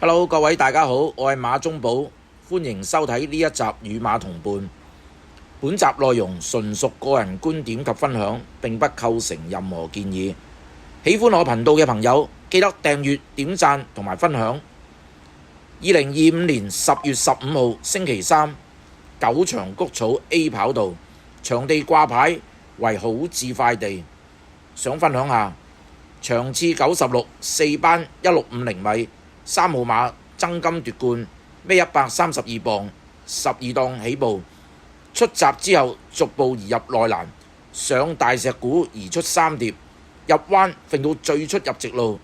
Hello，各位大家好，我係馬中寶，歡迎收睇呢一集與馬同伴。本集內容純屬個人觀點及分享，並不構成任何建議。喜歡我頻道嘅朋友，記得訂閱、點讚同埋分享。2025年10月15號星期三，九場谷草 A 跑道，場地掛牌為好至快地。想分享下場次96 4班1650米3號馬爭金奪冠，孭132磅，12檔起步，出閘之後逐步移入內欄，上大石鼓移出3碟，入彎揈到最出入直路，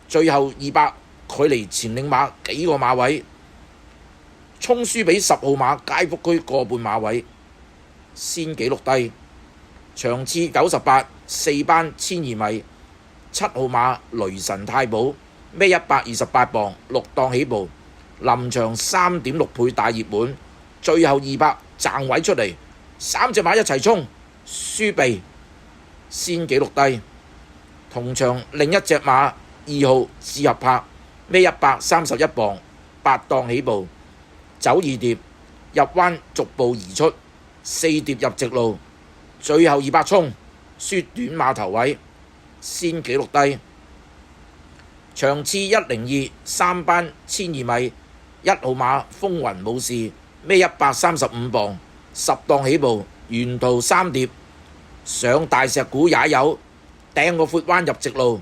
最後200距離前領馬幾個馬位，衝輸俾10號馬街福區個半馬位，先紀錄低。場次98 4班1002米7號馬雷神太保，孭128磅，6檔起步，臨場3.6倍大熱門，最後200掙位出嚟，3隻馬一齊衝，輸避，先紀錄低。同場另一隻馬2號志合柏，孭131磅，8檔起步，走2碟，入彎逐步移出，4碟入直路，最後200衝，輸短馬頭位，先紀錄低。場次102 3班1002米1號馬風雲武士，孭135磅，10檔起步，沿途3碟，上大石鼓也有，掟個闊彎入直路，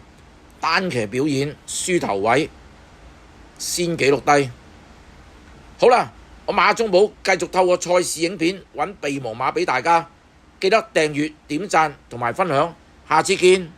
單騎表演輸頭位，先紀錄低。好啦，我馬中寶繼續透過賽事影片揾備忘馬俾大家，記得訂閱、點讚同埋分享，下次見。